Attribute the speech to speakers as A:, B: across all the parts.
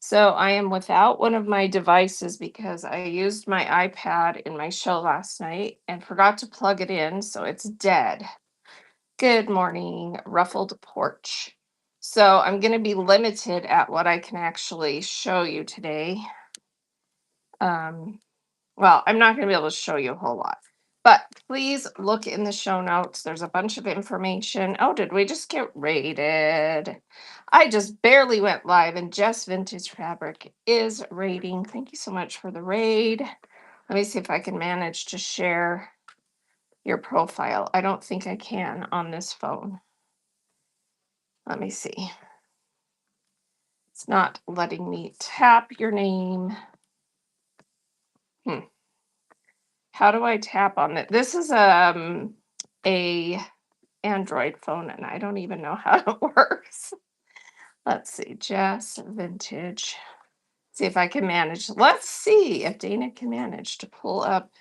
A: So I am without one of my devices because I used my iPad in my show last night and forgot to plug it in, so it's dead. Good morning, ruffled porch. So I'm going to be limited at what I can actually show you today. Um, well, I'm not going to be able to show you a whole lot, but please look in the show notes. There's a bunch of information. Oh, did we just get rated? I just barely went live and Jess Vintage Fabric is rating. Thank you so much for the raid. Let me see if I can manage to share your profile. I don't think I can on this phone. Let me see. It's not letting me tap your name. Hmm. How do I tap on it? This is a Android phone and I don't even know how it works. Let's see, Jess Vintage. See if I can manage. Let's see if Dana can manage to pull up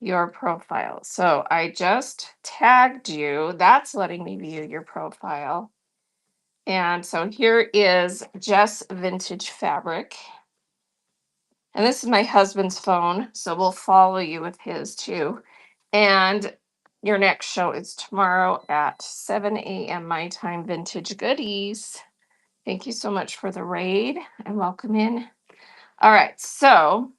A: your profile. So I just tagged you. That's letting me view your profile. And so here is Jess Vintage Fabric. And this is my husband's phone. So we'll follow you with his too. And your next show is tomorrow at 7 a.m. my time, Vintage Goodies. Thank you so much for the raid and welcome in. All right. So,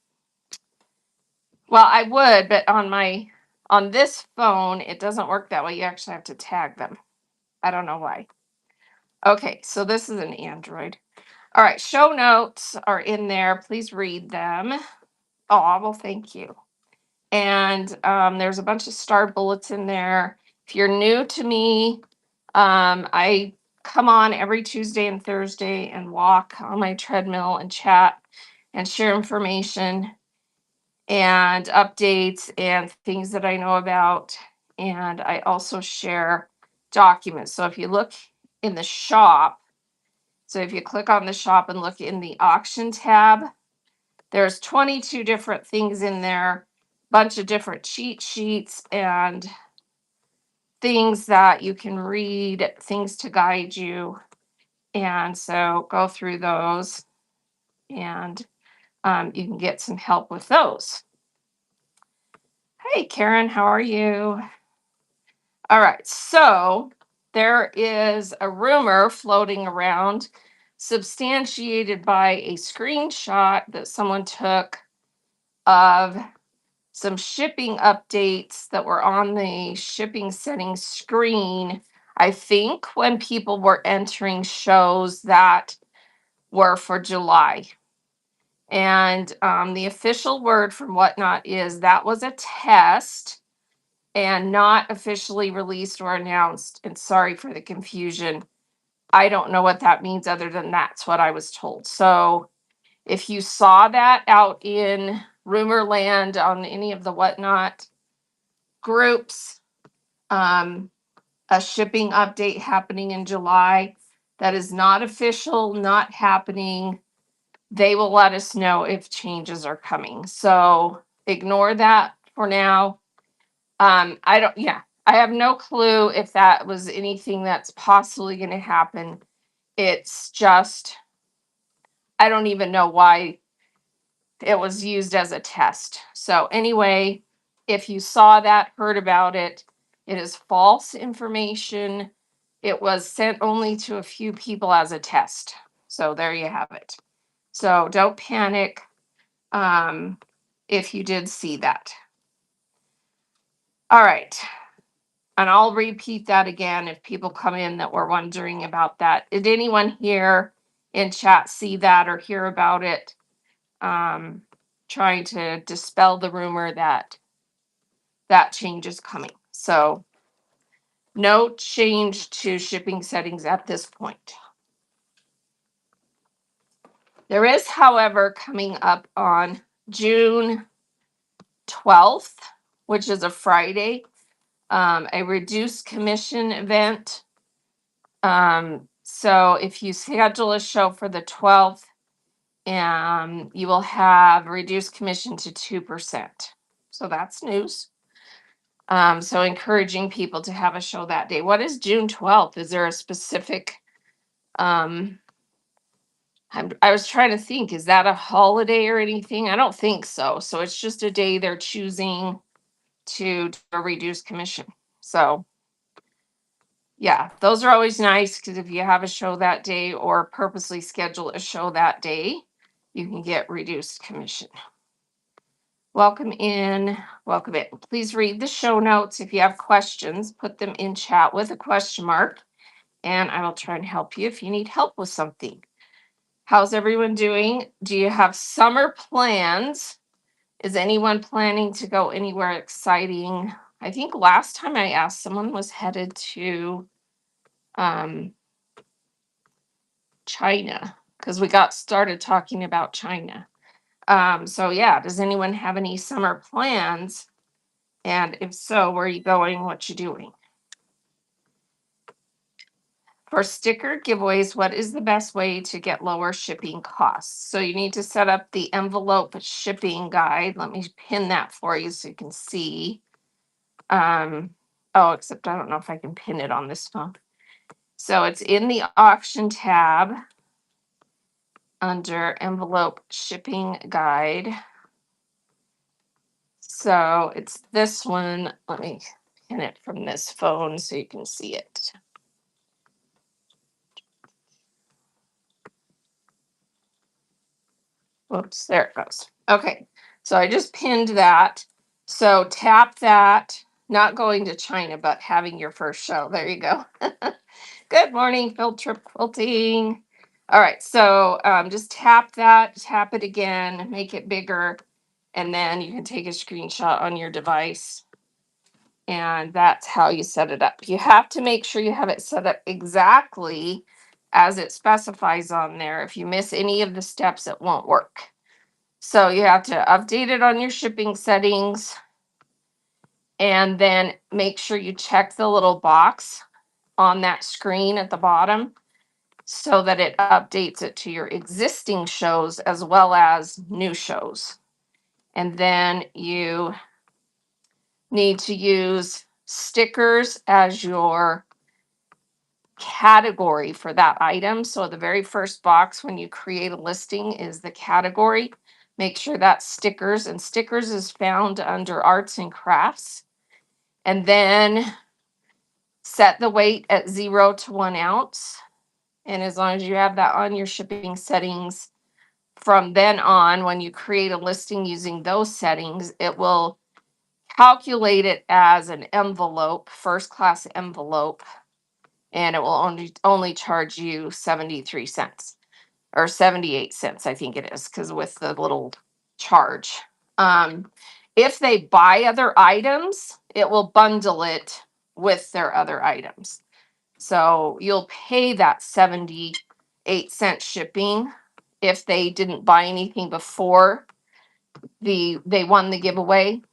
A: well, I would, but on this phone, it doesn't work that way. You actually have to tag them. I don't know why. Okay, so this is an Android. All right, show notes are in there. Please read them. Oh, well, thank you. And there's a bunch of star bullets in there. If you're new to me, I come on every Tuesday and Thursday and walk on my treadmill and chat and share information and updates and things that I know about. And I also share documents. So if you look in the shop, so if you click on the shop and look in the auction tab, there's 22 different things in there, bunch of different cheat sheets and things that you can read, things to guide you. And so go through those and you can get some help with those. Hey, Karen, how are you? All right, so there is a rumor floating around, substantiated by a screenshot that someone took of some shipping updates that were on the shipping settings screen. I think when people were entering shows that were for July. And the official word from Whatnot is that was a test and not officially released or announced. And sorry for the confusion. I don't know what that means other than that's what I was told. So if you saw that out in rumor land on any of the Whatnot groups, a shipping update happening in July that is not official, not happening, they will let us know if changes are coming. So ignore that for now. I have no clue if that was anything that's possibly going to happen. It's just, I don't even know why it was used as a test. So, anyway, if you saw that, heard about it, it is false information. It was sent only to a few people as a test. So, there you have it. So, don't panic if you did see that. All right. And I'll repeat that again if people come in that were wondering about that. Did anyone here in chat see that or hear about it? Trying to dispel the rumor that that change is coming. So no change to shipping settings at this point. There is, however, coming up on June 12th, which is a Friday, a reduced commission event. So if you schedule a show for the 12th, you will have reduced commission to 2%. So that's news. So encouraging people to have a show that day. What is June 12th? Is there a specific I was trying to think, is that a holiday or anything? I don't think so. So it's just a day they're choosing to do a reduced commission. So yeah, those are always nice because if you have a show that day or purposely schedule a show that day, you can get reduced commission. Welcome in, welcome in. Please read the show notes. If you have questions, put them in chat with a question mark, and I will try and help you if you need help with something. How's everyone doing? Do you have summer plans? Is anyone planning to go anywhere exciting? I think last time I asked, someone was headed to um, China because we got started talking about China. So yeah, does anyone have any summer plans? And if so, where are you going? What you doing? For sticker giveaways, what is the best way to get lower shipping costs? So you need to set up the envelope shipping guide. Let me pin that for you so you can see. Oh, except I don't know if I can pin it on this phone. So it's in the auction tab under envelope shipping guide. So it's this one. Let me pin it from this phone so you can see it. Whoops, there it goes. Okay, so I just pinned that. So tap that, not going to China, but having your first show. There you go. Good morning, Field Trip Quilting. All right, so just tap that, tap it again, make it bigger, and then you can take a screenshot on your device. And that's how you set it up. You have to make sure you have it set up exactly as it specifies on there. If you miss any of the steps, it won't work. So you have to update it on your shipping settings and then make sure you check the little box on that screen at the bottom so that it updates it to your existing shows as well as new shows. And then you need to use stickers as your category for that item. So the very first box when you create a listing is the category. Make sure that's stickers, and stickers is found under arts and crafts. And then set the weight at 0 to 1 ounce. And as long as you have that on your shipping settings, from then on, when you create a listing using those settings, it will calculate it as an envelope, first class envelope, and it will only charge you 73 cents or 78 cents, I think it is, because with the little charge. If they buy other items, it will bundle it with their other items. So you'll pay that 78 cent shipping if they didn't buy anything before they won the giveaway.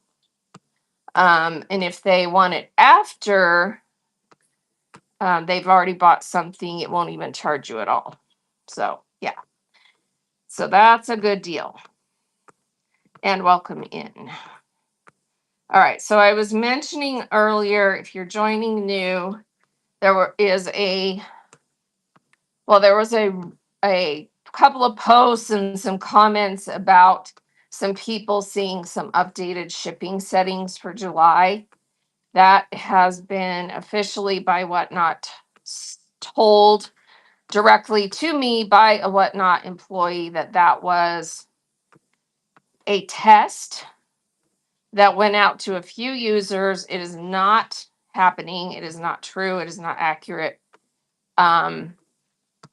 A: And if they want it after they've already bought something, it won't even charge you at all. So yeah. So that's a good deal. And welcome in. All right. So I was mentioning earlier, if you're joining new, there was a couple of posts and some comments about some people seeing some updated shipping settings for July. That has been officially by Whatnot told directly to me by a Whatnot employee that was a test that went out to a few users. It is not happening. It is not true. It is not accurate.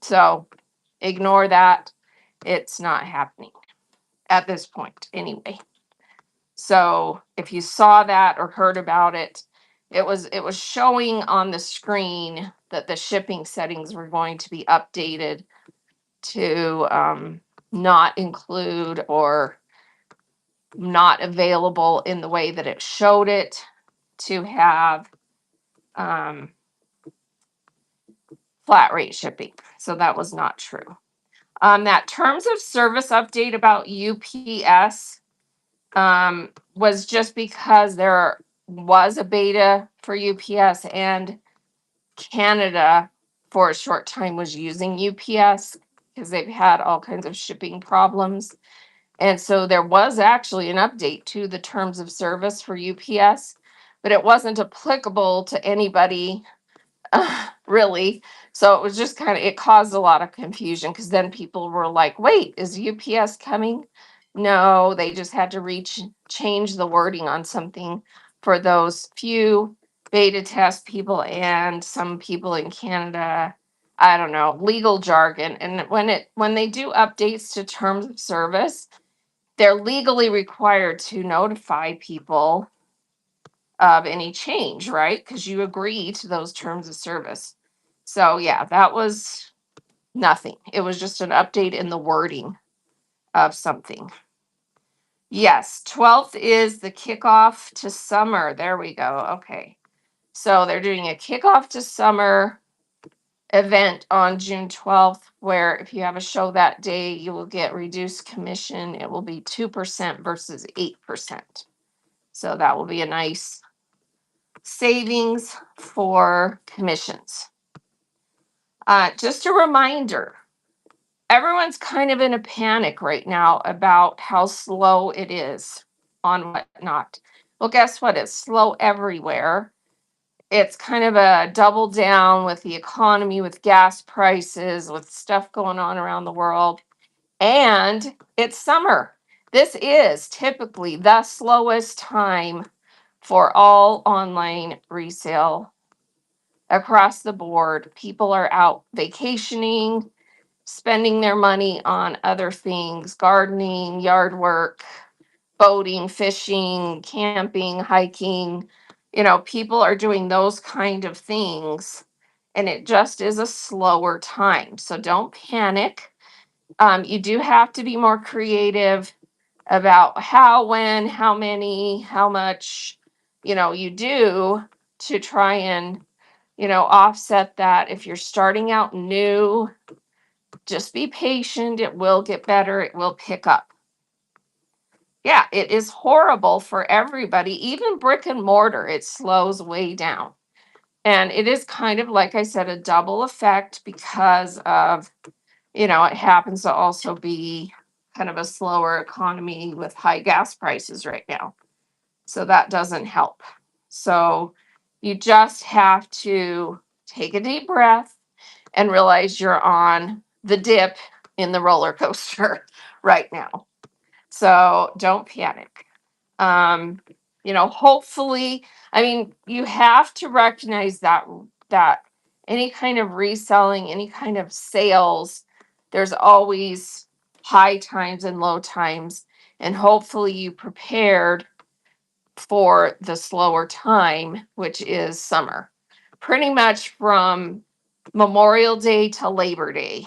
A: So ignore that. It's not happening at this point anyway. So if you saw that or heard about it, it was showing on the screen that the shipping settings were going to be updated to not include or not available in the way that it showed it to have flat rate shipping. So that was not true. That terms of service update about UPS was just because there was a beta for UPS and Canada for a short time was using UPS. because they've had all kinds of shipping problems. And so there was actually an update to the terms of service for UPS, but it wasn't applicable to anybody really. So it was just kind of, it caused a lot of confusion because then people were like, wait, is UPS coming? No, they just had to change the wording on something for those few beta test people and some people in Canada. I don't know, legal jargon. And when they do updates to terms of service, they're legally required to notify people of any change, right? Because you agree to those terms of service. So, yeah, that was nothing. It was just an update in the wording of something. Yes, 12th is the kickoff to summer. There we go. Okay. So, they're doing a kickoff to summer event on June 12th, where if you have a show that day, you will get reduced commission. It will be 2% versus 8%. So, that will be a nice savings for commissions. Just a reminder, everyone's kind of in a panic right now about how slow it is on whatnot. Well, guess what? It's slow everywhere. It's kind of a double down with the economy, with gas prices, with stuff going on around the world. And it's summer. This is typically the slowest time for all online resale across the board. People are out vacationing, spending their money on other things, gardening, yard work, boating, fishing, camping, hiking. People are doing those kind of things, and it just is a slower time. So don't panic. You do have to be more creative about how, when, how many, how much, you do to try and offset that. If you're starting out new, just be patient. It will get better. It will pick up. Yeah, it is horrible for everybody. Even brick and mortar, it slows way down. And it is kind of, like I said, a double effect because of, it happens to also be kind of a slower economy with high gas prices right now. So that doesn't help. So you just have to take a deep breath and realize you're on the dip in the roller coaster right now. So don't panic. Um, hopefully, I mean, you have to recognize that any kind of reselling, any kind of sales, there's always high times and low times. And hopefully you prepared for the slower time, which is summer. Pretty much from Memorial Day to Labor Day,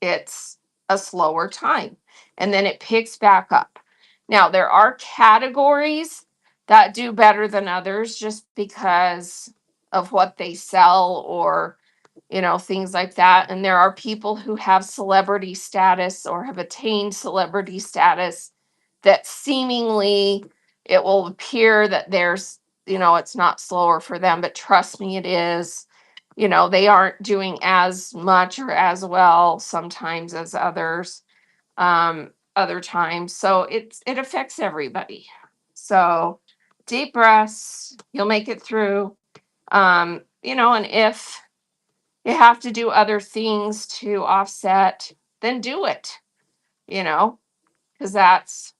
A: it's a slower time. And then it picks back up. Now, there are categories that do better than others just because of what they sell or, things like that. And there are people who have celebrity status or have attained celebrity status that seemingly it will appear that there's, it's not slower for them, but trust me, it is. They aren't doing as much or as well sometimes as others, other times. So it affects everybody. So deep breaths, you'll make it through. And if you have to do other things to offset, then do it, because that's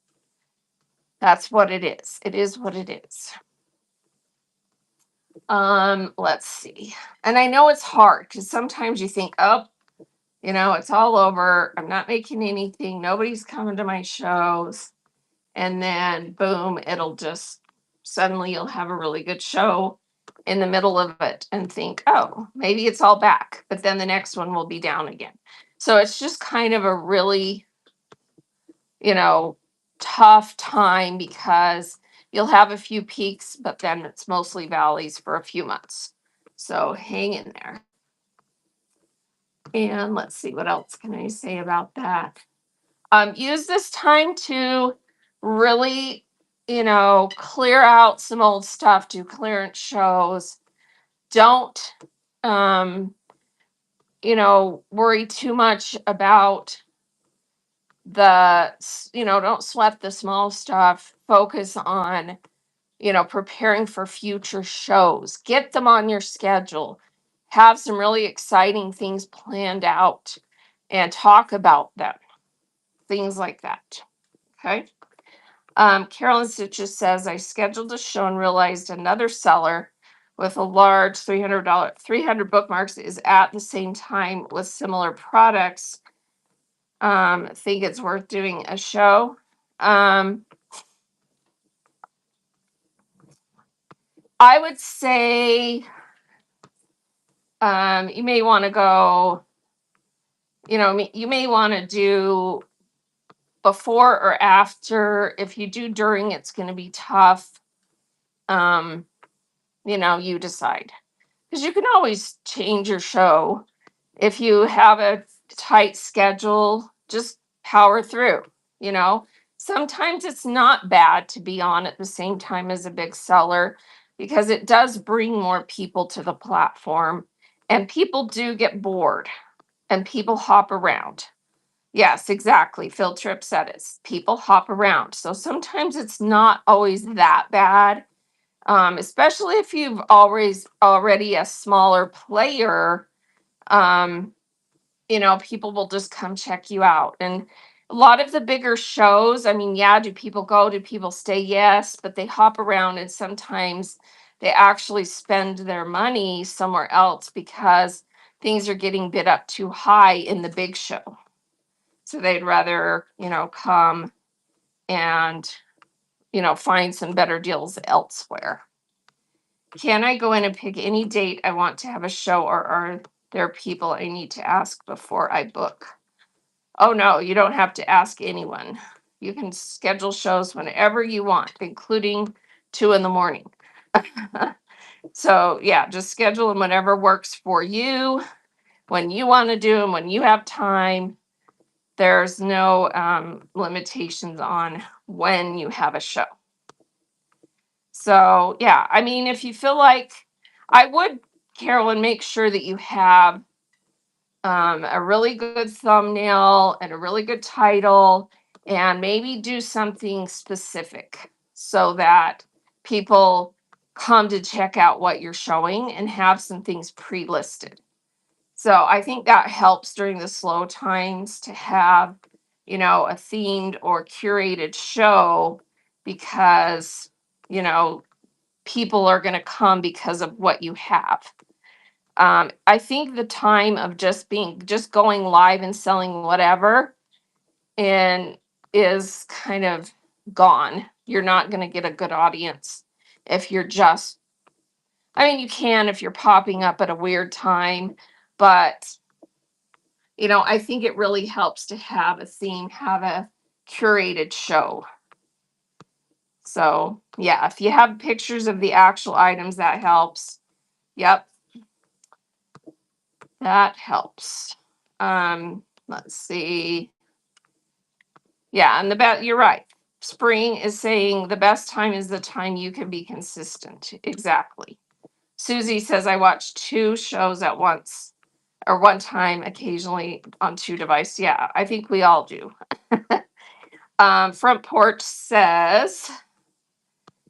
A: what it is. It is what it is. Let's see. And I know it's hard because sometimes you think, oh, it's all over. I'm not making anything. Nobody's coming to my shows. And then boom, it'll just suddenly you'll have a really good show in the middle of it and think, oh, maybe it's all back. But then the next one will be down again. So it's just kind of a really, you know, tough time because you'll have a few peaks, but then it's mostly valleys for a few months. So hang in there. And let's see, what else can I say about that? Use this time to really, clear out some old stuff, do clearance shows. Don't, um, worry too much about don't sweat the small stuff. Focus on, preparing for future shows. Get them on your schedule. Have some really exciting things planned out and talk about them. Things like that. Okay. Carolyn Stitches says, I scheduled a show and realized another seller with a large $300 bookmarks is at the same time with similar products. Think it's worth doing a show. I would say you may want to go, you may want to do before or after. If you do during, it's going to be tough. You decide. Because you can always change your show. If you have a tight schedule, just power through, you know. Sometimes it's not bad to be on at the same time as a big seller because it does bring more people to the platform and people do get bored and people hop around. Yes, exactly. Phil Tripp said it. People hop around. So sometimes it's not always that bad, especially if you've already a smaller player. Um, people will just come check you out. And a lot of the bigger shows, I mean, yeah, do people go? Do people stay? Yes, but they hop around and sometimes they actually spend their money somewhere else because things are getting bid up too high in the big show. So they'd rather, come and, find some better deals elsewhere. Can I go in and pick any date I want to have a show, or are there people I need to ask before I book? Oh, no, you don't have to ask anyone. You can schedule shows whenever you want, including 2 a.m. So, yeah, just schedule them whenever works for you, when you want to do them, when you have time. There's no limitations on when you have a show. So, yeah, I mean, if you feel like I would, Carolyn, make sure that you have a really good thumbnail and a really good title, and maybe do something specific so that people come to check out what you're showing and have some things pre-listed. So I think that helps during the slow times to have, a themed or curated show because, people are going to come because of what you have. I think the time of just going live and selling whatever and is kind of gone. You're not going to get a good audience if you're just, I mean, you can if you're popping up at a weird time, but I think it really helps to have a theme, have a curated show. So, yeah, if you have pictures of the actual items, that helps. Yep. That helps. Let's see. Yeah, and you're right. Spring is saying the best time is the time you can be consistent. Exactly. Susie says I watch 2 shows at once or one time occasionally on 2 devices. Yeah, I think we all do. Front Porch says,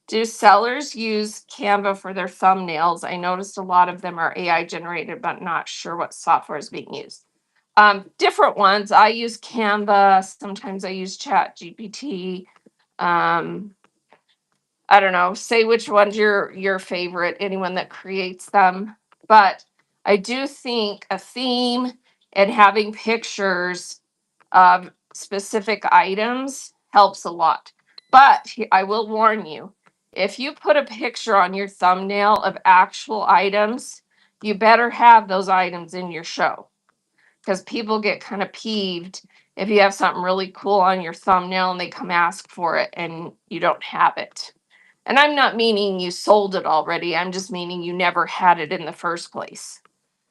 A: do sellers use Canva for their thumbnails? I noticed a lot of them are AI generated, but not sure what software is being used. Different ones. I use Canva. Sometimes I use Chat GPT. I don't know. Say which one's your favorite. Anyone that creates them. But I do think a theme and having pictures of specific items helps a lot. But I will warn you, if you put a picture on your thumbnail of actual items, you better have those items in your show because people get kind of peeved if you have something really cool on your thumbnail and they come ask for it and you don't have it. And I'm not meaning you sold it already. I'm just meaning you never had it in the first place.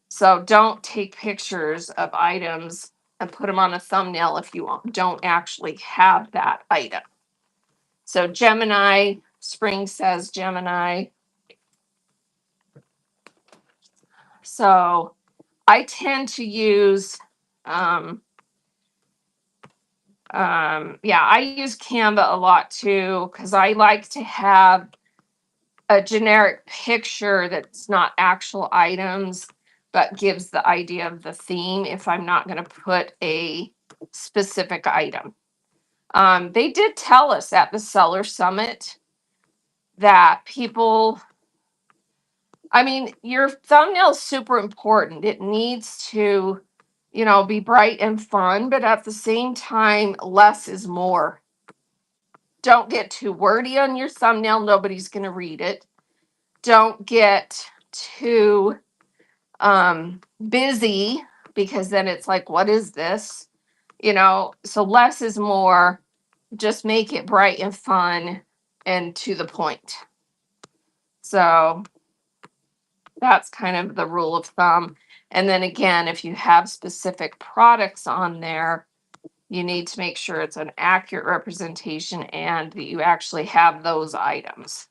A: So don't take pictures of items and put them on a thumbnail if you don't actually have that item. So Gemini, Spring says Gemini. So I tend to use, yeah, I use Canva a lot too, because I like to have a generic picture that's not actual items, but gives the idea of the theme if I'm not going to put a specific item. They did tell us at the Seller Summit that people, I mean, your thumbnail is super important. It needs to, be bright and fun, but at the same time, less is more. Don't get too wordy on your thumbnail. Nobody's going to read it. Don't get too busy, because then it's like, what is this? So less is more. Just make it bright and fun and to the point. So that's kind of the rule of thumb. And then again, if you have specific products on there, you need to make sure it's an accurate representation and that you actually have those items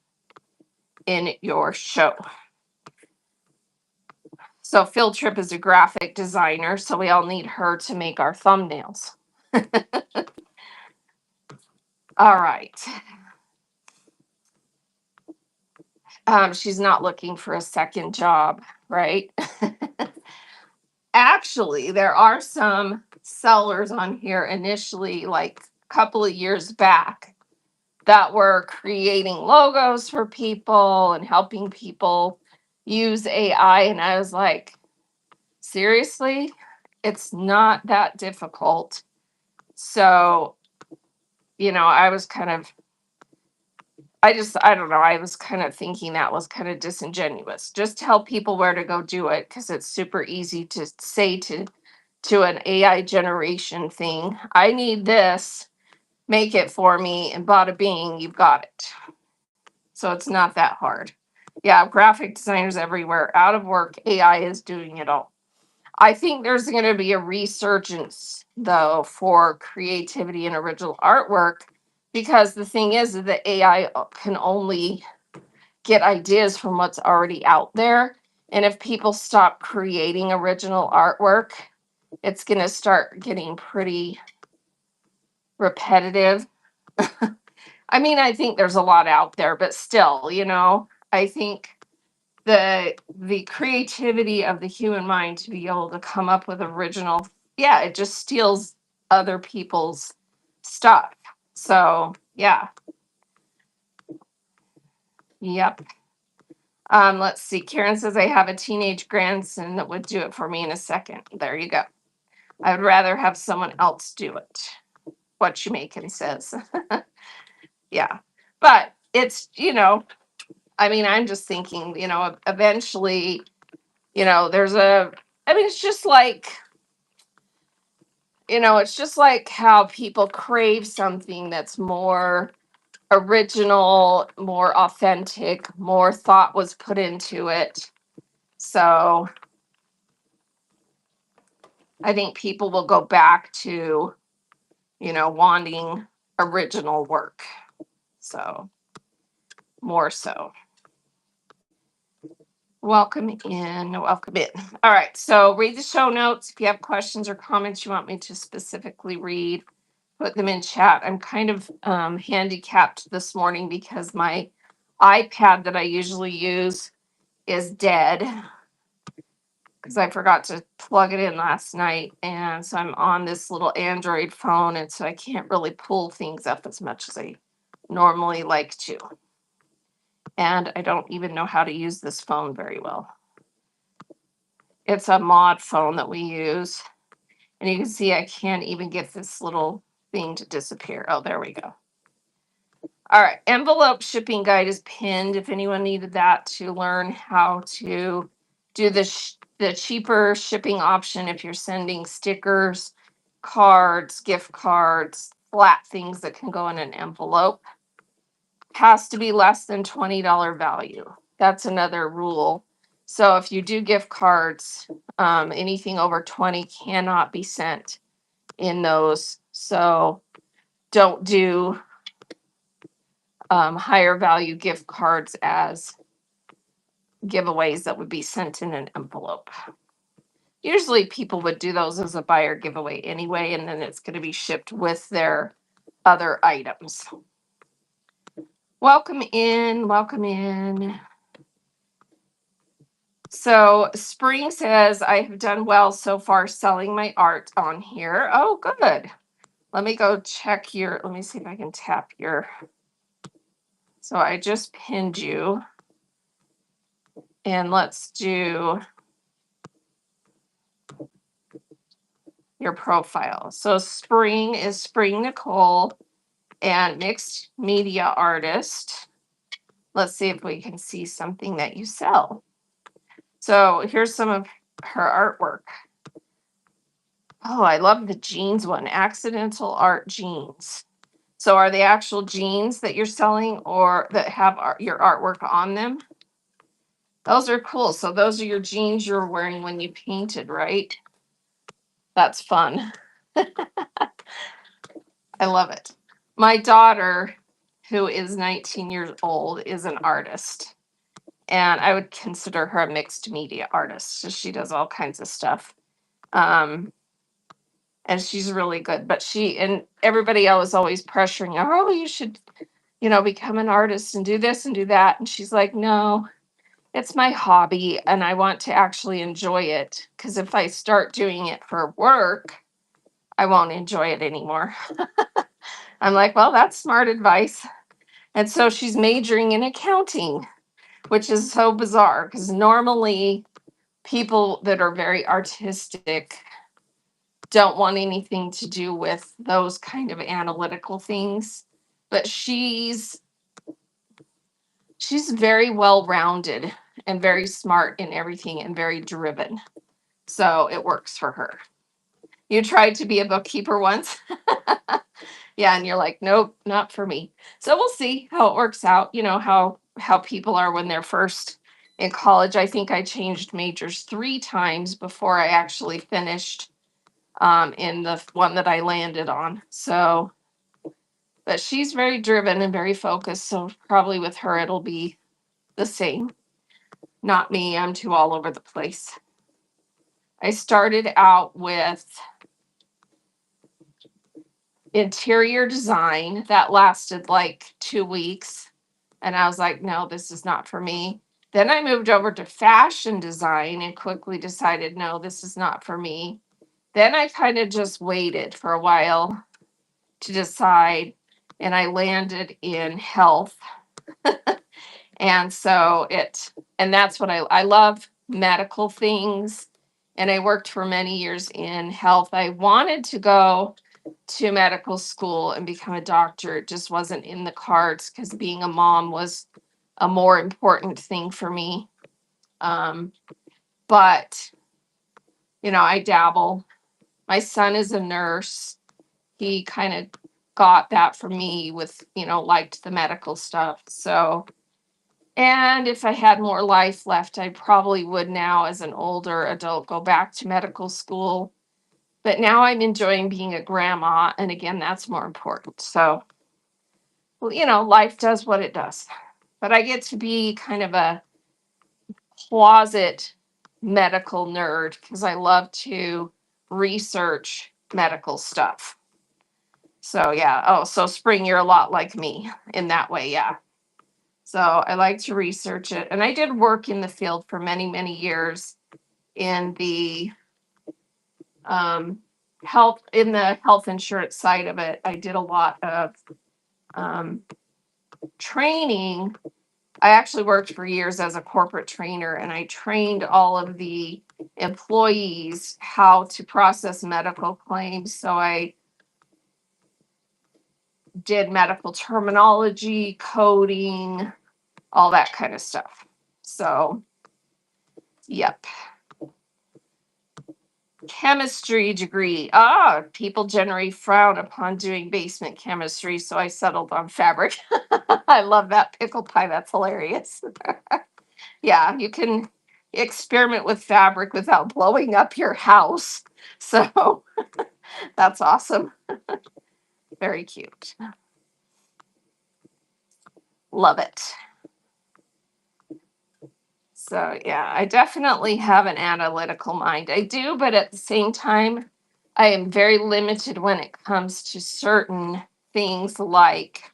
A: in your show. So Field Trip is a graphic designer, so we all need her to make our thumbnails. All right. She's not looking for a second job, right? Actually, there are some sellers on here initially, like a couple of years back, that were creating logos for people and helping people use AI. And I was like, seriously, it's not that difficult. So, I was kind of, I don't know, I was kind of thinking that was kind of disingenuous. Just tell people where to go do it, because it's super easy to say to an AI generation thing, I need this, make it for me, and bada bing, you've got it. So it's not that hard. Yeah, graphic designers everywhere, out of work, AI is doing it all. I think there's going to be a resurgence, though, for creativity and original artwork, because the thing is that AI can only get ideas from what's already out there. And if people stop creating original artwork, it's going to start getting pretty repetitive. I mean, I think there's a lot out there, but still, I think the creativity of the human mind to be able to come up with original, yeah, it just steals other people's stuff. So, yeah. Yep. Let's see. Karen says, I have a teenage grandson that would do it for me in a second. There you go. I would rather have someone else do it. What you making says. Yeah. But it's, I mean, I'm just thinking, eventually, there's I mean, it's just like how people crave something that's more original, more authentic, more thought was put into it. So I think people will go back to, wanting original work. So more so. Welcome in. Welcome in. All right. So read the show notes. If you have questions or comments you want me to specifically read, put them in chat. I'm kind of handicapped this morning because my iPad that I usually use is dead, because I forgot to plug it in last night. And so I'm on this little Android phone. And so I can't really pull things up as much as I normally like to. And I don't even know how to use this phone very well. It's a mod phone that we use. And you can see I can't even get this little thing to disappear. Oh, there we go. All right. Envelope shipping guide is pinned if anyone needed that to learn how to do the cheaper shipping option if you're sending stickers, cards, gift cards, flat things that can go in an envelope. Has to be less than $20 value. That's another rule. So if you do gift cards, anything over 20 cannot be sent in those. So don't do higher value gift cards as giveaways that would be sent in an envelope. Usually people would do those as a buyer giveaway anyway, and then it's going to be shipped with their other items. Welcome in, welcome in. So Spring says, I have done well so far selling my art on here. Oh, good. Let me go check your, let me see if I can tap your. So I just pinned you. And let's do your profile. So Spring is Spring Nicole and mixed media artist. Let's see if we can see something that you sell. So here's some of her artwork. Oh, I love the jeans one, accidental art jeans. So are they actual jeans that you're selling or that have your artwork on them? Those are cool. So those are your jeans you're wearing when you painted, right? That's fun. I love it. My daughter, who is 19 years old, is an artist. And I would consider her a mixed media artist. So she does all kinds of stuff. And she's really good. But she and everybody else always pressuring her, oh, you should, become an artist and do this and do that. And she's like, no, it's my hobby and I want to actually enjoy it. Because if I start doing it for work, I won't enjoy it anymore. I'm like, well, that's smart advice. And so she's majoring in accounting, which is so bizarre because normally people that are very artistic don't want anything to do with those kind of analytical things. But she's very well rounded and very smart in everything and very driven. So it works for her. You tried to be a bookkeeper once. Yeah, and you're like, nope, not for me. So we'll see how it works out. You know how people are when they're first in college. I think I changed majors 3 times before I actually finished in the one that I landed on. So, but she's very driven and very focused. So probably with her it'll be the same. Not me. I'm too all over the place. I started out with interior design that lasted like 2 weeks. And I was like, no, this is not for me. Then I moved over to fashion design and quickly decided, no, this is not for me. Then I kind of just waited for a while to decide, and I landed in health. And so and that's what I love medical things. And I worked for many years in health. I wanted to go to medical school and become a doctor. It just wasn't in the cards because being a mom was a more important thing for me. But, I dabble. My son is a nurse. He kind of got that from me with, liked the medical stuff. So, and if I had more life left, I probably would now, as an older adult, go back to medical school. But now I'm enjoying being a grandma. And again, that's more important. So, well, life does what it does. But I get to be kind of a closet medical nerd because I love to research medical stuff. So, yeah. Oh, so Spring, you're a lot like me in that way. Yeah. So I like to research it. And I did work in the field for many, many years in the health insurance side of it. I did a lot of training. I actually worked for years as a corporate trainer, and I trained all of the employees how to process medical claims. So I did medical terminology, coding, all that kind of stuff. So, yep. Chemistry degree. People generally frown upon doing basement chemistry, so I settled on fabric. I love that pickle pie. That's hilarious. Yeah, you can experiment with fabric without blowing up your house. So that's awesome. Very cute. Love it. So yeah, I definitely have an analytical mind. I do, but at the same time, I am very limited when it comes to certain things like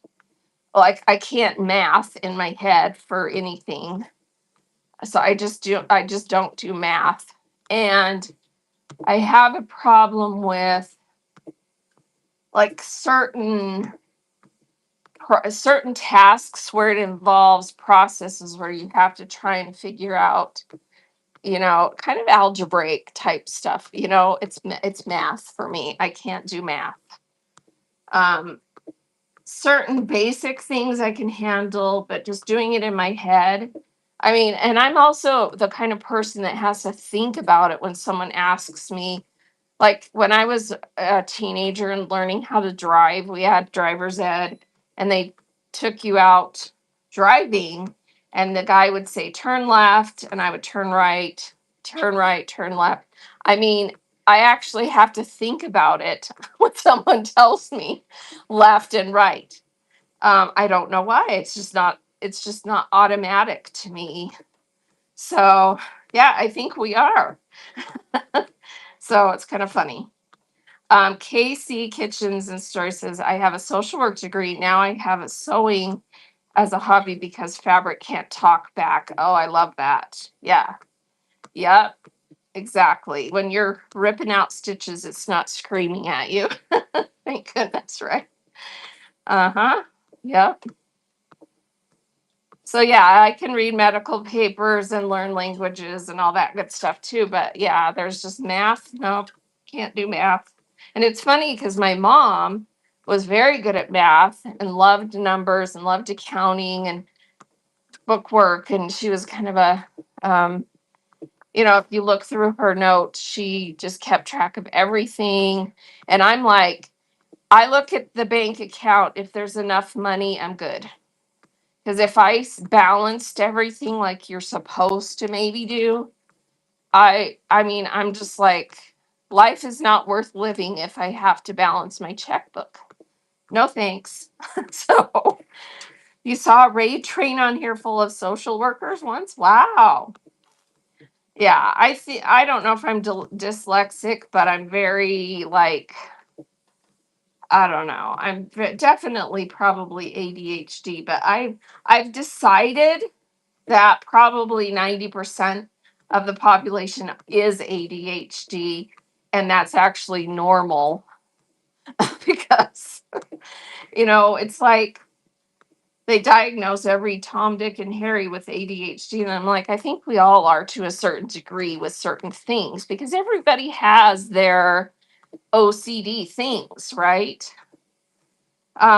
A: I can't math in my head for anything. So I just don't do math. And I have a problem with like certain tasks where it involves processes where you have to try and figure out, kind of algebraic type stuff. It's math for me. I can't do math. Um, Certain basic things I can handle, but just doing it in my head. I mean, and I'm also the kind of person that has to think about it when someone asks me. Like when I was a teenager and learning how to drive, we had driver's ed and they took you out driving, and the guy would say turn left and I would turn right, turn right, turn left. I mean, I actually have to think about it when someone tells me left and right. I don't know why. It's just not automatic to me. So, yeah, I think we are. So, it's kind of funny. KC Kitchens and Stores says, I have a social work degree. Now I have a sewing as a hobby because fabric can't talk back. Oh, I love that. Yeah. Yep. Exactly. When you're ripping out stitches, it's not screaming at you. Thank goodness, right? Uh-huh. Yep. So yeah, I can read medical papers and learn languages and all that good stuff too. But yeah, there's just math. Nope, can't do math. And it's funny because my mom was very good at math and loved numbers and loved accounting and bookwork. And she was kind of um, if you look through her notes, she just kept track of everything. And I'm like, I look at the bank account. If there's enough money, I'm good. Because if balanced everything like you're supposed to maybe do, I mean, I'm just like, life is not worth living if I have to balance my checkbook. No thanks. So you saw a raid train on here full of social workers once? Wow. Yeah, I see. I don't know if I'm dyslexic, but I'm very like, I don't know. Definitely probably ADHD, but I've decided that probably 90% of the population is ADHD, and that's actually normal because, it's like they diagnose every Tom, Dick, and Harry with ADHD. And I'm like, I think we all are to a certain degree with certain things because everybody has their OCD things, right?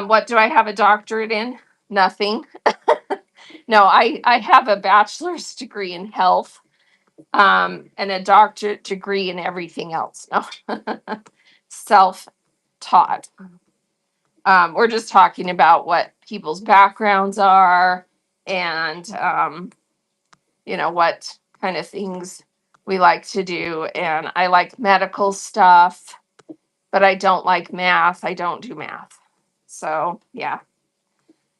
A: What do I have a doctorate in? Nothing. No, I have a bachelor's degree in health, and a doctorate degree in everything else. No, self taught. We're just talking about what people's backgrounds are and, what kind of things we like to do. And I like medical stuff, but I don't like math. I don't do math. So, yeah.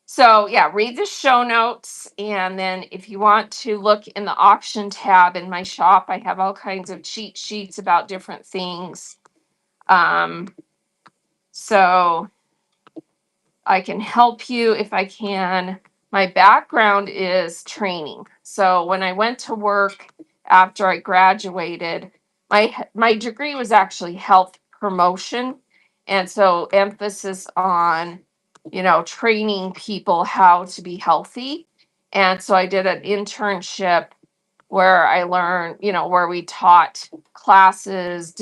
A: So, yeah, read the show notes. And then if you want to look in the auction tab in my shop, I have all kinds of cheat sheets about different things. Um, so I can help you if I can. My background is training. So when I went to work after I graduated, my degree was actually health promotion. And so emphasis on, training people how to be healthy. And so I did an internship where I learned, where we taught classes,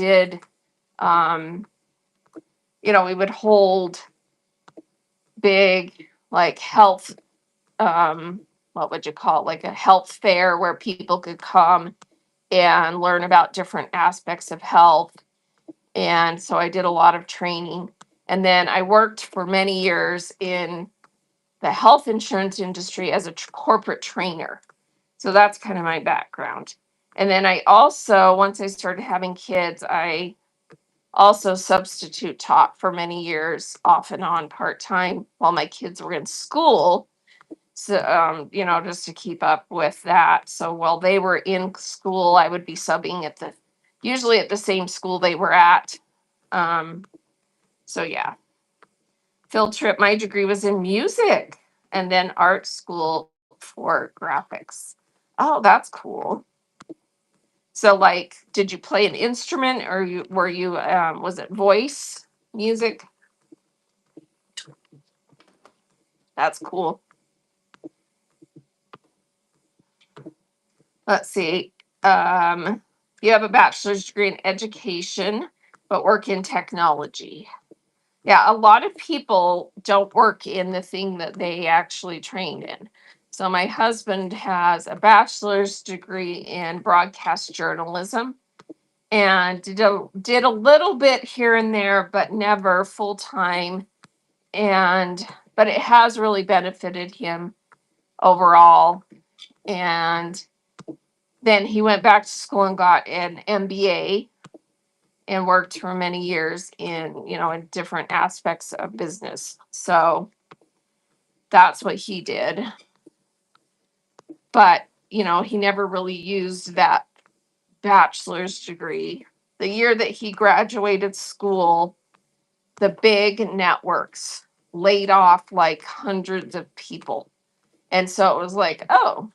A: um, we would hold big like health, um what would you call it, like a health fair where people could come and learn about different aspects of health. And so I did a lot of training, and then I worked for many years in the health insurance industry as a corporate trainer. So that's kind of my background. And then I also, once I started having kids, I also substitute taught for many years off and on part time while my kids were in school. So, just to keep up with that. So while they were in school, I would be subbing usually at the same school they were at. Um, so yeah, field trip. My degree was in music and then art school for graphics. Oh, that's cool. So like, did you play an instrument or was it voice music? That's cool. Let's see. You have a bachelor's degree in education, but work in technology. Yeah, a lot of people don't work in the thing that they actually trained in. So my husband has a bachelor's degree in broadcast journalism and did a little bit here and there, but never full time. But it has really benefited him overall. And then he went back to school and got an MBA and worked for many years in different aspects of business. So that's what he did. But, he never really used that bachelor's degree. The year that he graduated school, the big networks laid off like hundreds of people. And so it was like, oh,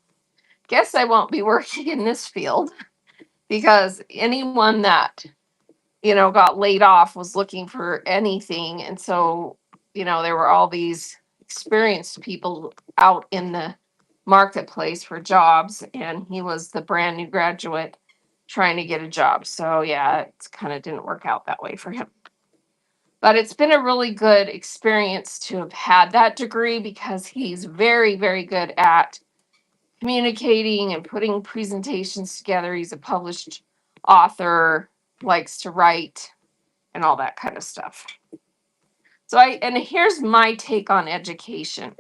A: guess I won't be working in this field because anyone that got laid off was looking for anything. And so, there were all these experienced people out in the marketplace for jobs, and he was the brand new graduate trying to get a job. So, yeah, it kind of didn't work out that way for him. But it's been a really good experience to have had that degree because he's very, very good at communicating and putting presentations together. He's a published author, likes to write, and all that kind of stuff. So and here's my take on education.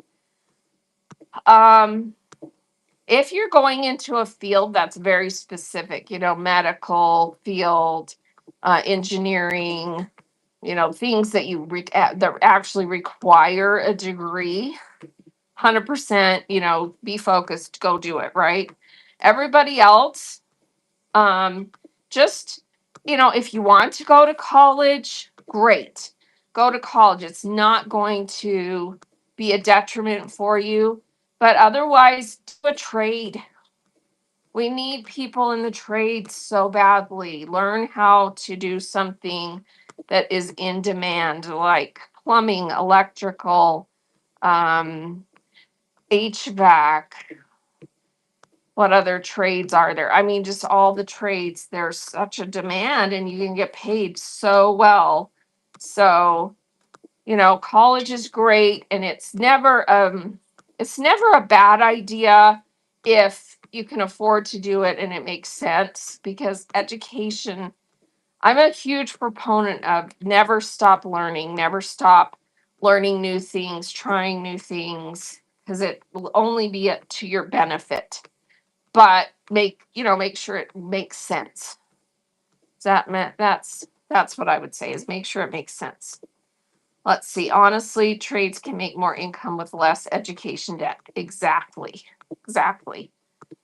A: If you're going into a field that's very specific, medical field, engineering, things that that actually require a degree, 100%, be focused, go do it, right? Everybody else, just, if you want to go to college, great. Go to college. It's not going to be a detriment for you, but otherwise, do a trade. We need people in the trade so badly. Learn how to do something that is in demand, like plumbing, electrical, HVAC. What other trades are there? I mean, just all the trades. There's such a demand, and you can get paid so well. So, college is great, and it's never a bad idea if you can afford to do it and it makes sense, because education, I'm a huge proponent of never stop learning, never stop learning new things, trying new things, because it will only be to your benefit. But make sure it makes sense. That's what I would say, is make sure it makes sense. Let's see. Honestly, trades can make more income with less education debt. Exactly. Exactly.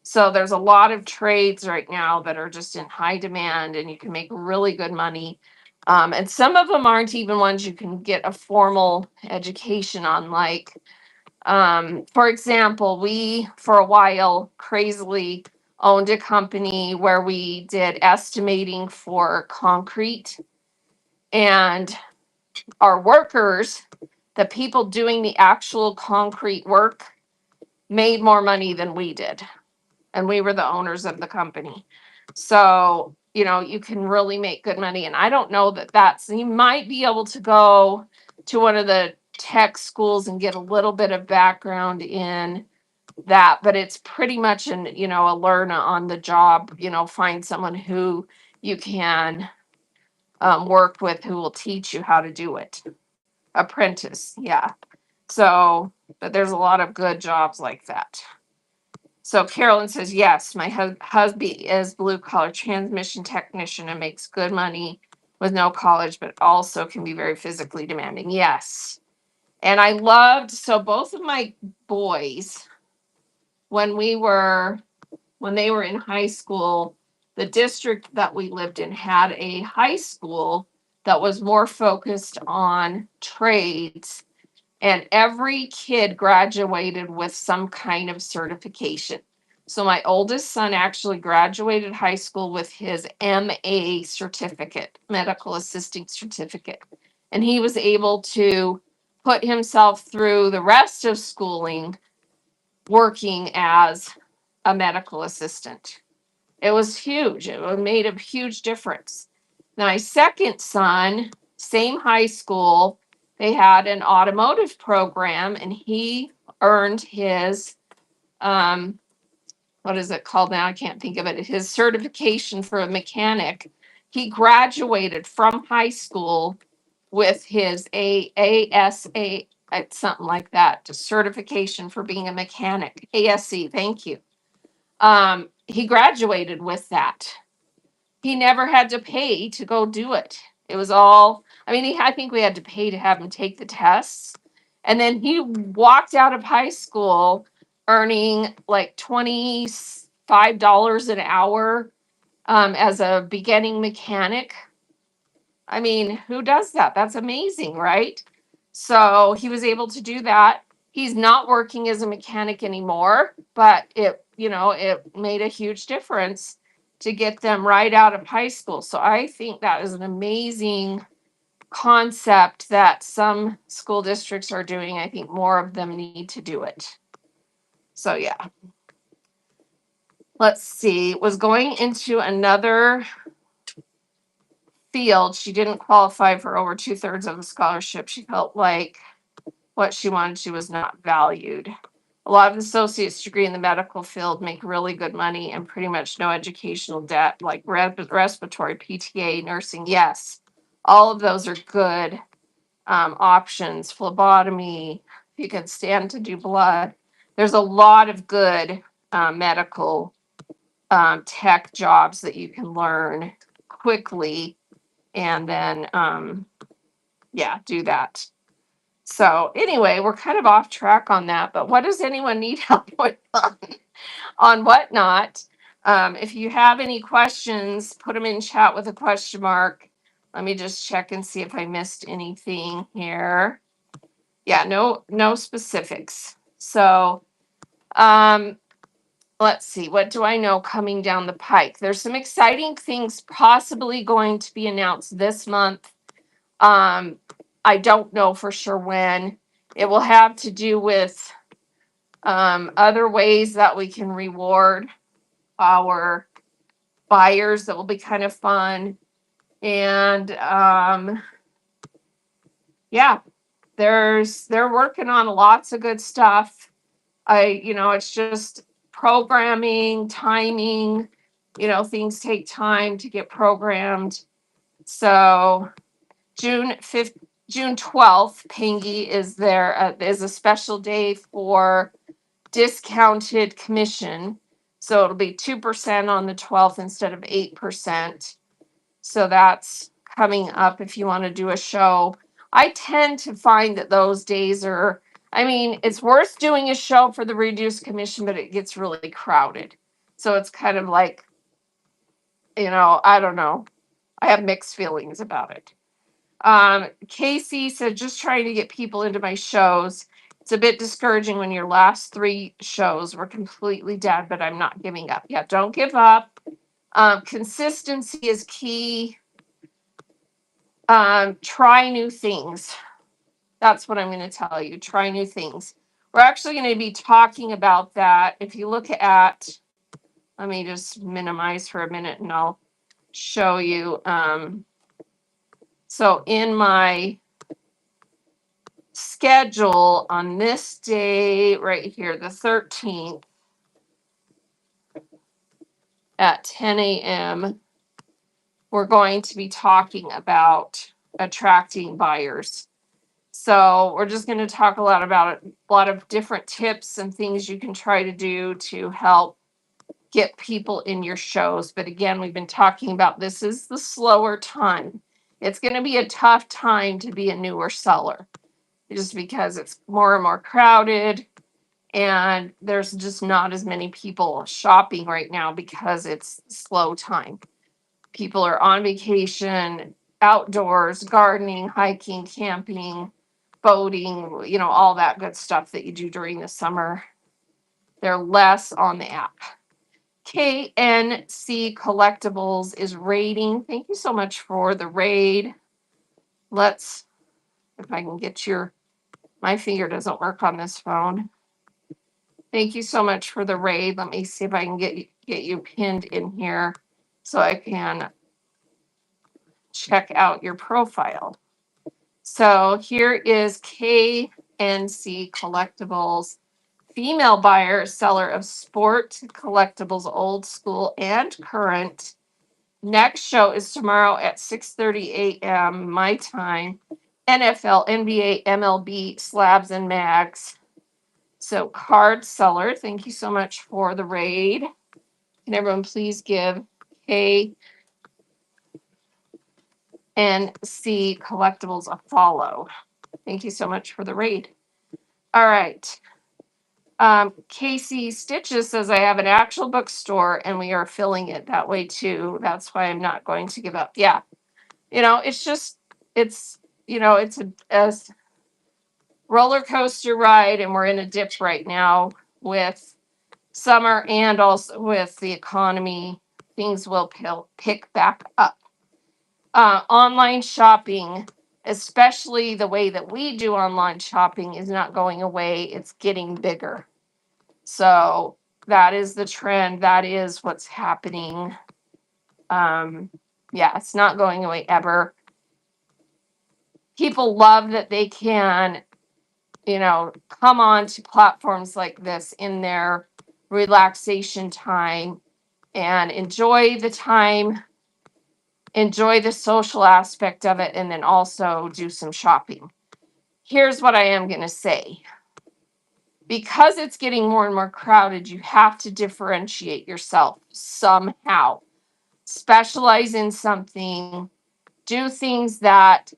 A: So there's a lot of trades right now that are just in high demand, and you can make really good money. And some of them aren't even ones you can get a formal education on. Like, for example, we for a while crazily owned a company where we did estimating for concrete, and our workers, the people doing the actual concrete work, made more money than we did. And we were the owners of the company. So, you can really make good money. And I don't know you might be able to go to one of the tech schools and get a little bit of background in that, but it's pretty much a learn on the job, find someone who you can work with who will teach you how to do it. Apprentice, yeah. So, but there's a lot of good jobs like that. So Carolyn says, yes, my husband is blue collar transmission technician and makes good money with no college, but also can be very physically demanding. Yes. And I loved, so both of my boys, when we were when they were in high school, the district that we lived in had a high school that was more focused on trades, and every kid graduated with some kind of certification. So my oldest son actually graduated high school with his MA certificate, medical assisting certificate. And he was able to put himself through the rest of schooling working as a medical assistant. It was huge. It made a huge difference. My second son, same high school, they had an automotive program, and he earned his what is it called now? I can't think of it. His certification for a mechanic. He graduated from high school with his ASA, something like that, certification for being a mechanic. ASC, thank you. He graduated with that. He never had to pay to go do it. It was all, I mean, I think we had to pay to have him take the tests. And then he walked out of high school earning like $25 an hour as a beginning mechanic. I mean, who does that? That's amazing, right? So he was able to do that. He's not working as a mechanic anymore, but it made a huge difference to get them right out of high school. So I think that is an amazing concept that some school districts are doing. I think more of them need to do it. So yeah. Let's see. Was going into another field. She didn't qualify for over 2/3 of the scholarship. She felt like what she wanted to was not valued. A lot of associate's degree in the medical field make really good money and pretty much no educational debt, like respiratory, PTA, nursing. Yes, all of those are good options. Phlebotomy, if you can stand to do blood. There's a lot of good medical tech jobs that you can learn quickly and then, do that. So anyway, we're kind of off track on that, but what does anyone need help with on whatnot? If you have any questions, put them in chat with a question mark. Let me just check and see if I missed anything here. Yeah, no specifics. So, let's see, what do I know coming down the pike? There's some exciting things possibly going to be announced this month. I don't know for sure when. It will have to do with other ways that we can reward our buyers. That will be kind of fun. And they're working on lots of good stuff. It's just programming, timing, things take time to get programmed. So June 5th, June 12th, Pingy is is a special day for discounted commission. So it'll be 2% on the 12th instead of 8%. So that's coming up if you want to do a show. I tend to find that those days it's worth doing a show for the reduced commission, but it gets really crowded. So it's kind of like, I don't know. I have mixed feelings about it. Casey said, just trying to get people into my shows. It's a bit discouraging when your last 3 shows were completely dead, but I'm not giving up. Yeah, don't give up. Consistency is key. Try new things. That's what I'm going to tell you. Try new things. We're actually going to be talking about that. If you look at, let me just minimize for a minute and I'll show you. So in my schedule on this day right here, the 13th at 10 a.m., we're going to be talking about attracting buyers. So we're just going to talk a lot about it, a lot of different tips and things you can try to do to help get people in your shows. But again, we've been talking about this is the slower time. It's going to be a tough time to be a newer seller. just because it's more and more crowded and there's just not as many people shopping right now because it's slow time. People are on vacation, outdoors, gardening, hiking, camping, boating, all that good stuff that you do during the summer. They're less on the app. KNC Collectibles is raiding. Thank you so much for the raid. Let's, if I can get my finger doesn't work on this phone. Thank you so much for the raid. Let me see if I can get you pinned in here so I can check out your profile. So here is KNC Collectibles, female buyer, seller of sport collectibles, old school and current. Next show is tomorrow at 6:30 a.m. my time. NFL, NBA, MLB, slabs and mags. So card seller, thank you so much for the raid. Can everyone please give KNC Collectibles a follow? Thank you so much for the raid. All right. Casey Stitches says I have an actual bookstore and we are filling it that way too. That's why I'm not going to give up. Yeah. It's just, it's, it's a roller coaster ride and we're in a dip right now with summer and also with the economy. Things will pick back up. Online shopping, especially the way that we do online shopping, is not going away. It's getting bigger. So that is the trend. That is what's happening. Yeah, it's not going away ever. People love that they can, come on to platforms like this in their relaxation time and enjoy the time, enjoy the social aspect of it, and then also do some shopping. Here's what I am going to say. Because it's getting more and more crowded, you have to differentiate yourself somehow. Specialize in something, do things that,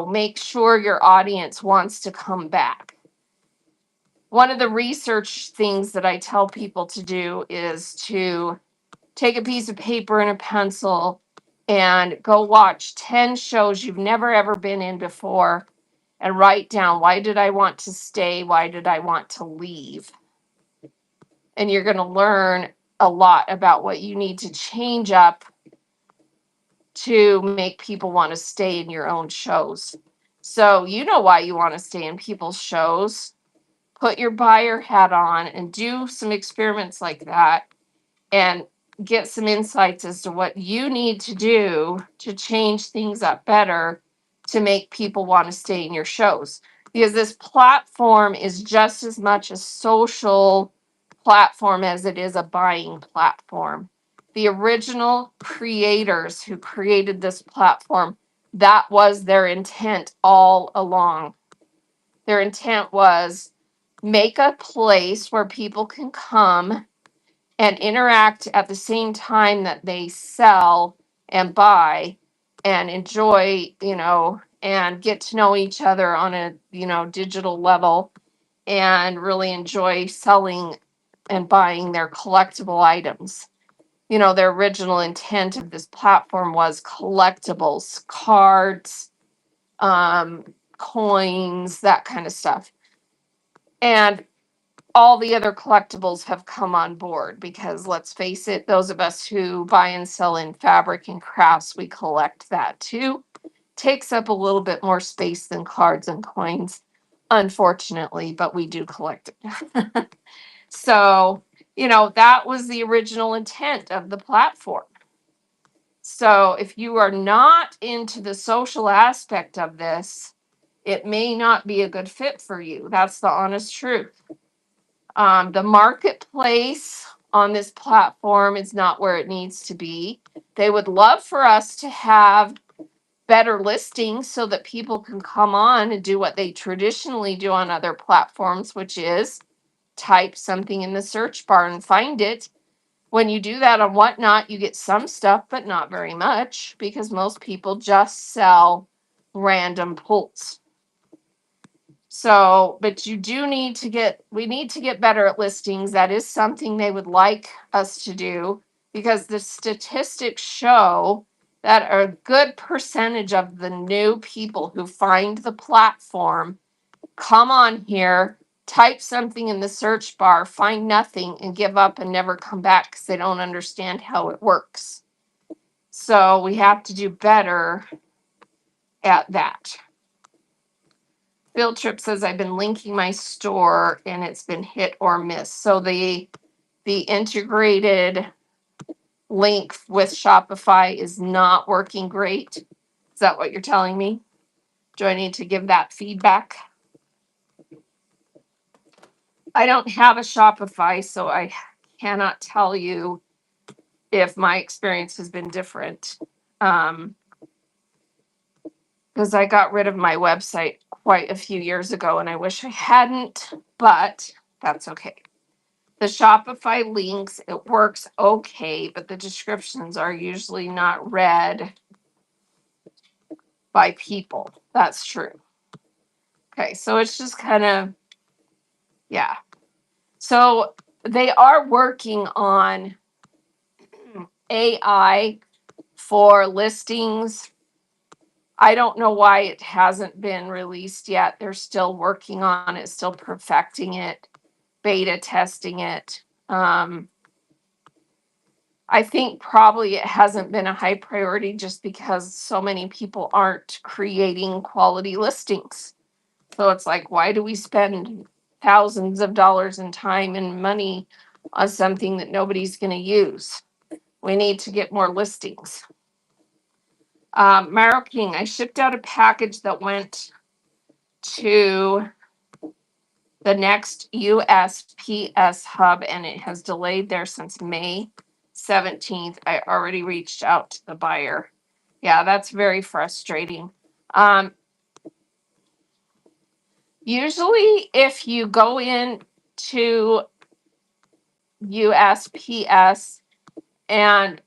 A: make sure your audience wants to come back. One of the research things that I tell people to do is to take a piece of paper and a pencil and go watch 10 shows you've never ever been in before and write down, why did I want to stay? Why did I want to leave? And you're going to learn a lot about what you need to change up to make people want to stay in your own shows. So you know why you want to stay in people's shows. Put your buyer hat on and do some experiments like that and get some insights as to what you need to do to change things up better to make people want to stay in your shows. Because this platform is just as much a social platform as it is a buying platform. The original creators who created this platform, that was their intent all along. Their intent was make a place where people can come and interact at the same time that they sell and buy and enjoy, and get to know each other on a, digital level and really enjoy selling and buying their collectible items. Their original intent of this platform was collectibles, cards, coins, that kind of stuff. And all the other collectibles have come on board because let's face it, those of us who buy and sell in fabric and crafts, we collect that too. Takes up a little bit more space than cards and coins, unfortunately, but we do collect it. So, that was the original intent of the platform. So, if you are not into the social aspect of this, it may not be a good fit for you. That's the honest truth. The marketplace on this platform is not where it needs to be. They would love for us to have better listings so that people can come on and do what they traditionally do on other platforms, which is type something in the search bar and find it. When you do that on Whatnot, you get some stuff, but not very much because most people just sell random pulls. So, but we need to get better at listings. That is something they would like us to do because the statistics show that a good percentage of the new people who find the platform come on here, type something in the search bar, find nothing, and give up and never come back because they don't understand how it works. So we have to do better at that. Field Trip says I've been linking my store and it's been hit or miss. So the integrated link with Shopify is not working great. Is that what you're telling me? Do I need to give that feedback? I don't have a Shopify, so I cannot tell you if my experience has been different. Because I got rid of my website quite a few years ago and I wish I hadn't, but that's okay. The Shopify links, it works okay, but the descriptions are usually not read by people. That's true. Okay, so it's just kind of, yeah. So they are working on AI for listings. I don't know why it hasn't been released yet. They're still working on it, still perfecting it, beta testing it. I think probably it hasn't been a high priority just because so many people aren't creating quality listings. So it's like, why do we spend thousands of dollars in time and money on something that nobody's going to use? We need to get more listings. Maro King, I shipped out a package that went to the next USPS hub and it has delayed there since May 17th. I already reached out to the buyer. Yeah, that's very frustrating. Usually if you go in to USPS and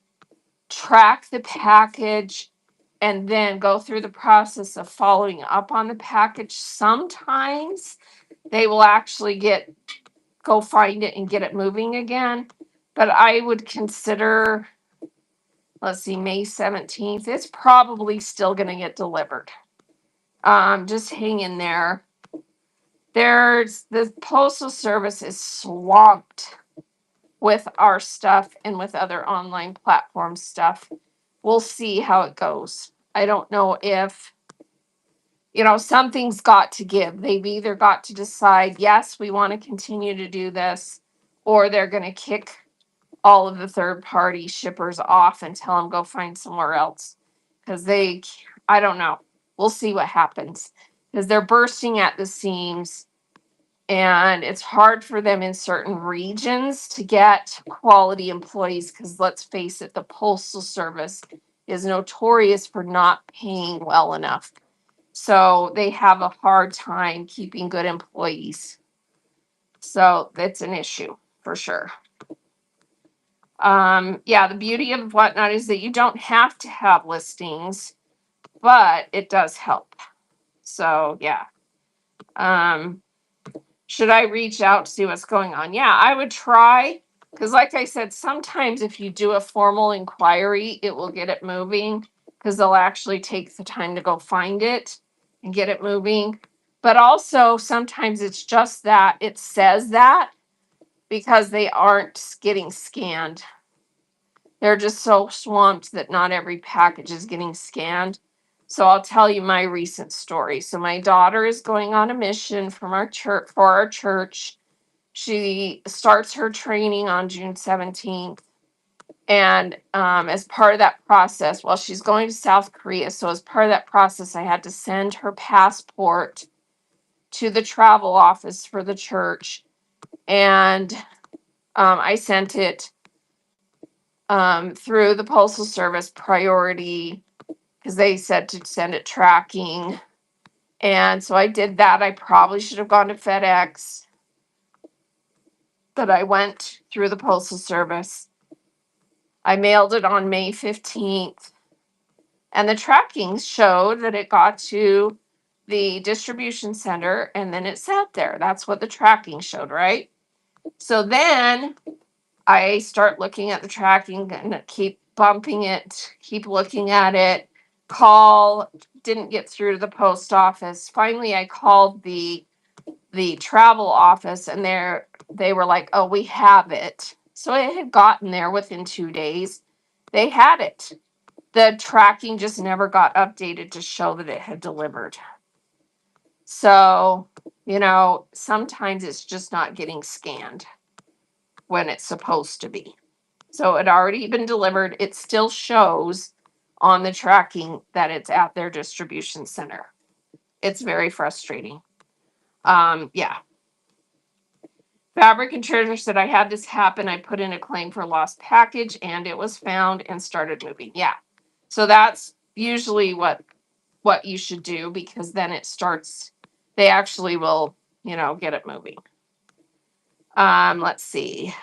A: track the package and then go through the process of following up on the package, sometimes they will actually go find it and get it moving again. But I would consider, let's see, May 17th, it's probably still going to get delivered. Just hang in there. The Postal Service is swamped with our stuff and with other online platform stuff. We'll see how it goes. I don't know if, something's got to give. They've either got to decide, yes, we want to continue to do this, or they're going to kick all of the third party shippers off and tell them go find somewhere else. Because I don't know. We'll see what happens. Because they're bursting at the seams and it's hard for them in certain regions to get quality employees. Because let's face it, the Postal Service is notorious for not paying well enough. So they have a hard time keeping good employees. So that's an issue for sure. Yeah, the beauty of Whatnot is that you don't have to have listings, but it does help. So yeah. Should I reach out to see what's going on? Yeah, I would try. Because like I said, sometimes if you do a formal inquiry, it will get it moving because they'll actually take the time to go find it and get it moving. But also sometimes it's just that it says that because they aren't getting scanned. They're just so swamped that not every package is getting scanned. So I'll tell you my recent story. So my daughter is going on a mission from our church for our church. She starts her training on June 17th. And as part of that process, well, she's going to South Korea. So as part of that process, I had to send her passport to the travel office for the church. And I sent it through the Postal Service priority because they said to send it tracking. And so I did that. I probably should have gone to FedEx, but I went through the Postal Service. I mailed it on May 15th, and the tracking showed that it got to the distribution center, and then it sat there. That's what the tracking showed, right? So then I start looking at the tracking and keep bumping it, keep looking at it. Didn't get through to the post office. Finally, I called the travel office, and they were like, "Oh, we have it." So it had gotten there within 2 days. They had it. The tracking just never got updated to show that it had delivered. So, sometimes it's just not getting scanned when it's supposed to be. So it already been delivered. It still shows on the tracking that it's at their distribution center. It's very frustrating. Yeah. Fabric and Treasure said I had this happen. I put in a claim for lost package and it was found and started moving. Yeah. So that's usually what you should do, because then they actually will, get it moving. Let's see.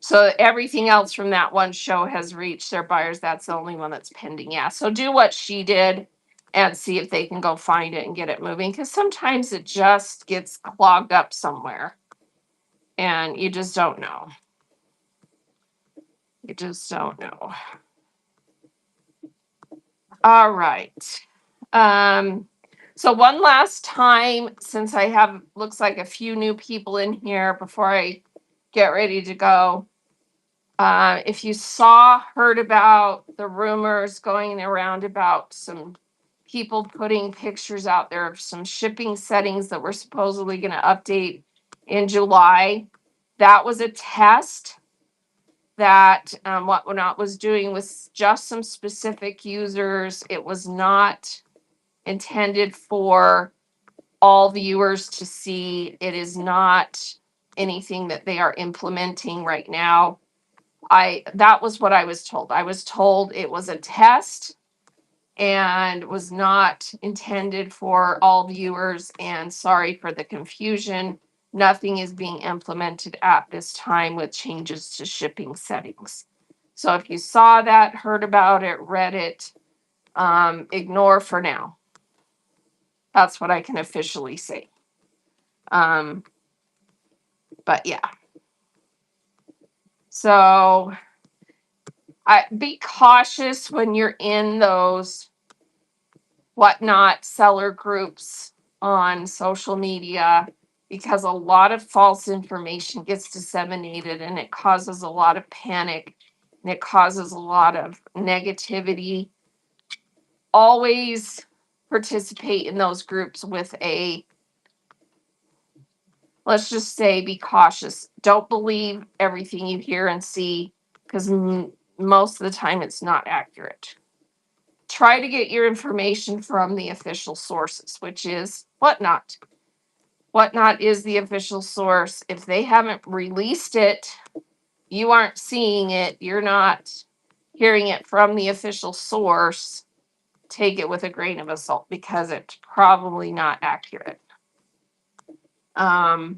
A: So everything else from that one show has reached their buyers. That's the only one that's pending. Yeah. So do what she did and see if they can go find it and get it moving, because sometimes it just gets clogged up somewhere and you just don't know. You just don't know. All right. So one last time, since I have looks like a few new people in here before I get ready to go. If you heard about the rumors going around about some people putting pictures out there of some shipping settings that were supposedly going to update in July, that was a test that Whatnot was doing with just some specific users. It was not intended for all viewers to see. It is not anything that they are implementing right now. That was what I was told. I was told it was a test and was not intended for all viewers, and sorry for the confusion. Nothing is being implemented at this time with changes to shipping settings. So if you saw that, heard about it, read it, ignore for now. That's what I can officially say. But yeah. So be cautious when you're in those Whatnot seller groups on social media, because a lot of false information gets disseminated and it causes a lot of panic and it causes a lot of negativity. Always participate in those groups with let's just say, be cautious. Don't believe everything you hear and see, because most of the time it's not accurate. Try to get your information from the official sources, which is Whatnot. Whatnot is the official source. If they haven't released it, you aren't seeing it, you're not hearing it from the official source, take it with a grain of salt, because it's probably not accurate. The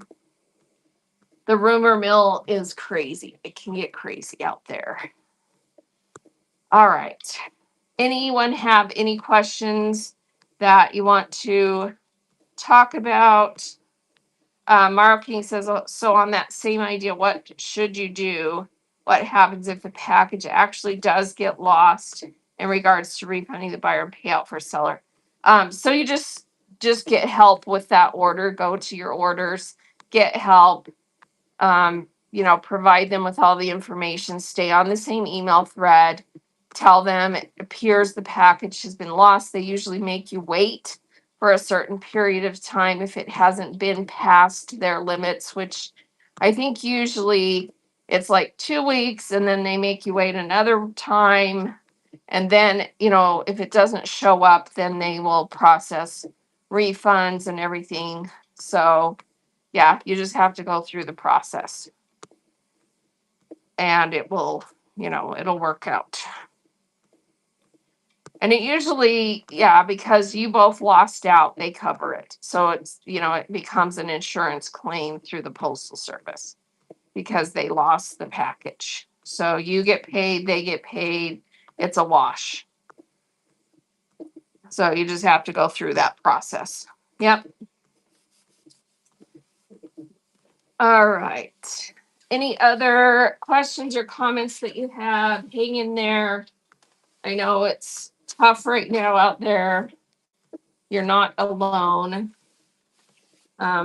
A: rumor mill is crazy. It can get crazy out there. All right. Anyone have any questions that you want to talk about? Maro King says, so on that same idea, what should you do? What happens if the package actually does get lost in regards to refunding the buyer and payout for seller? So you just get help with that order. Go to your orders, get help. Provide them with all the information. Stay on the same email thread. Tell them it appears the package has been lost. They usually make you wait for a certain period of time if it hasn't been past their limits, which I think usually it's like 2 weeks, and then they make you wait another time. And then, if it doesn't show up, then they will process refunds and everything. So, yeah, you just have to go through the process and it will, it'll work out. And it usually, yeah, because you both lost out, they cover it. So it's, it becomes an insurance claim through the Postal Service because they lost the package. So you get paid, they get paid. It's a wash. So you just have to go through that process. Yep. All right. Any other questions or comments that you have? Hang in there. I know it's tough right now out there. You're not alone.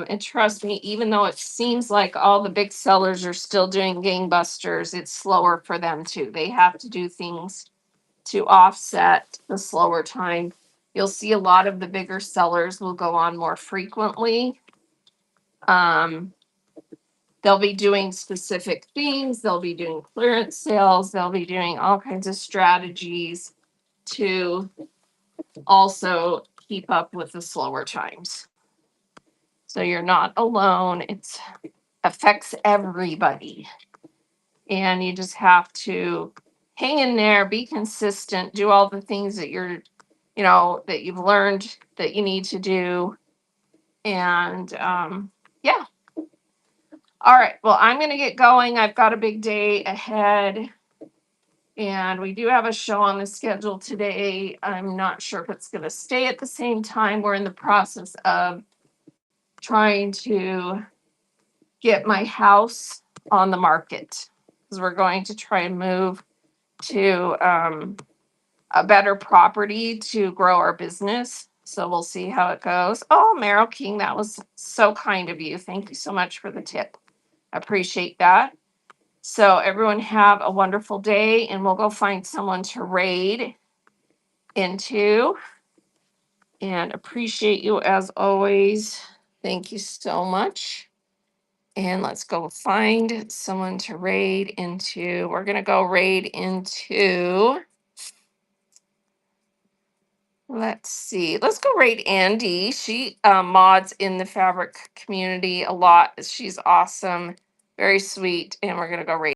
A: And trust me, even though it seems like all the big sellers are still doing gangbusters, it's slower for them too. They have to do things to offset the slower time. You'll see a lot of the bigger sellers will go on more frequently. Um, they'll be doing specific things, they'll be doing clearance sales, they'll be doing all kinds of strategies to also keep up with the slower times. So you're not alone. It affects everybody. And you just have to hang in there, be consistent, do all the things that that you've learned that you need to do. And yeah. All right. Well, I'm going to get going. I've got a big day ahead. And we do have a show on the schedule today. I'm not sure if it's going to stay at the same time. We're in the process of trying to get my house on the market because we're going to try and move to a better property to grow our business. So we'll see how it goes. Oh, Meryl King, that was so kind of you. Thank you so much for the tip. I appreciate that. So everyone have a wonderful day, and we'll go find someone to raid into. And appreciate you as always. Thank you so much. And let's go find someone to raid into. We're going to go raid into. Let's see. Let's go raid Andy. She mods in the fabric community a lot. She's awesome, very sweet. And we're going to go raid.